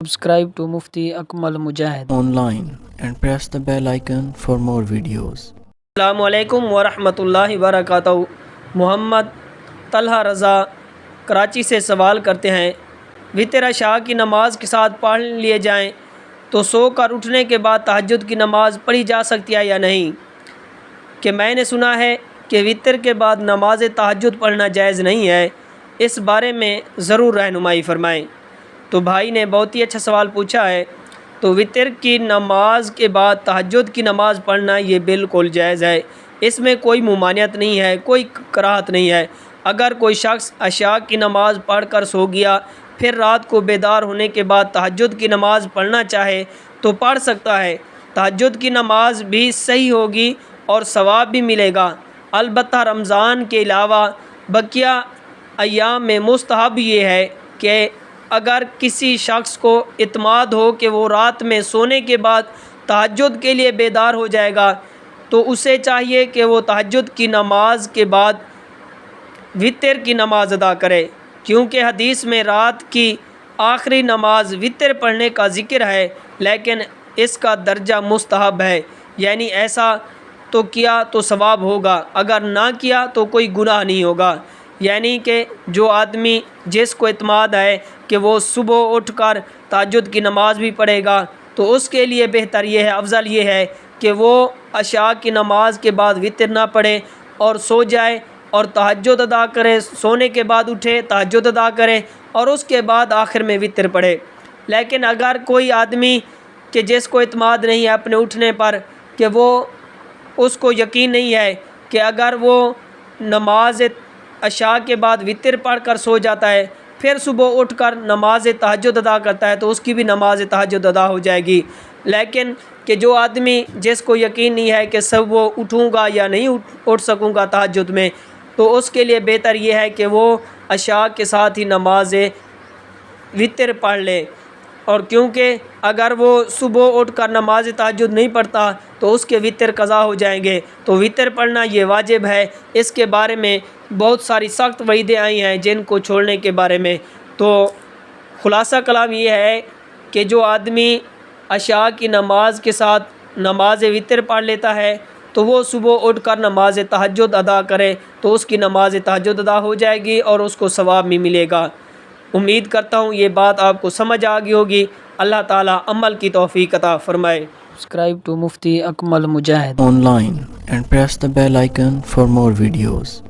Subscribe to Mufti Akmal Mujahid online and press the bell icon for more videos. السلام علیکم ورحمۃ اللہ وبرکاتہ۔ محمد طلحہ رضا کراچی سے سوال کرتے ہیں، وتر عشاء کی نماز کے ساتھ پڑھ لیے جائیں تو سو کر اٹھنے کے بعد تہجد کی نماز پڑھی جا سکتی ہے یا نہیں؟ کہ میں نے سنا ہے کہ وتر کے بعد نماز تہجد پڑھنا جائز نہیں ہے، اس بارے میں ضرور رہنمائی فرمائیں۔ تو بھائی نے بہت ہی اچھا سوال پوچھا ہے۔ تو وتر کی نماز کے بعد تہجد کی نماز پڑھنا یہ بالکل جائز ہے، اس میں کوئی ممانعت نہیں ہے، کوئی کراہت نہیں ہے۔ اگر کوئی شخص عشاء کی نماز پڑھ کر سو گیا، پھر رات کو بیدار ہونے کے بعد تہجد کی نماز پڑھنا چاہے تو پڑھ سکتا ہے، تہجد کی نماز بھی صحیح ہوگی اور ثواب بھی ملے گا۔ البتہ رمضان کے علاوہ بقیہ ایام میں مستحب یہ ہے کہ اگر کسی شخص کو اعتماد ہو کہ وہ رات میں سونے کے بعد تہجد کے لیے بیدار ہو جائے گا، تو اسے چاہیے کہ وہ تہجد کی نماز کے بعد وتر کی نماز ادا کرے، کیونکہ حدیث میں رات کی آخری نماز وتر پڑھنے کا ذکر ہے، لیکن اس کا درجہ مستحب ہے، یعنی ایسا تو کیا تو ثواب ہوگا، اگر نہ کیا تو کوئی گناہ نہیں ہوگا۔ یعنی کہ جو آدمی جس کو اعتماد ہے کہ وہ صبح اٹھ کر تہجد کی نماز بھی پڑھے گا، تو اس کے لیے بہتر یہ ہے، افضل یہ ہے کہ وہ عشاء کی نماز کے بعد وتر نہ پڑھے اور سو جائے اور تہجد ادا کرے، سونے کے بعد اٹھے تہجد ادا کرے اور اس کے بعد آخر میں وتر پڑھے۔ لیکن اگر کوئی آدمی کہ جس کو اعتماد نہیں ہے اپنے اٹھنے پر، کہ وہ اس کو یقین نہیں ہے کہ اگر وہ نماز عشاء کے بعد وتر پڑھ کر سو جاتا ہے، پھر صبح اٹھ کر نماز تہجد ادا کرتا ہے، تو اس کی بھی نماز تہجد ادا ہو جائے گی۔ لیکن کہ جو آدمی جس کو یقین نہیں ہے کہ صبح اٹھوں گا یا نہیں اٹھ سکوں گا تہجد میں، تو اس کے لیے بہتر یہ ہے کہ وہ عشاء کے ساتھ ہی نماز وتر پڑھ لے، اور کیونکہ اگر وہ صبح اٹھ کر نماز تہجد نہیں پڑھتا تو اس کے وتر قضا ہو جائیں گے، تو وتر پڑھنا یہ واجب ہے۔ اس کے بارے میں بہت ساری سخت وعیدیں آئی ہیں جن کو چھوڑنے کے بارے میں۔ تو خلاصہ کلام یہ ہے کہ جو آدمی عشاء کی نماز کے ساتھ نماز وتر پڑھ لیتا ہے تو وہ صبح اٹھ کر نماز تہجد ادا کرے تو اس کی نماز تہجد ادا ہو جائے گی اور اس کو ثواب بھی ملے گا۔ امید کرتا ہوں یہ بات آپ کو سمجھ آ گئی ہوگی۔ اللہ تعالیٰ عمل کی توفیق عطا فرمائے۔ Subscribe to Mufti Akmal Mujahid Online and press the bell icon for more videos.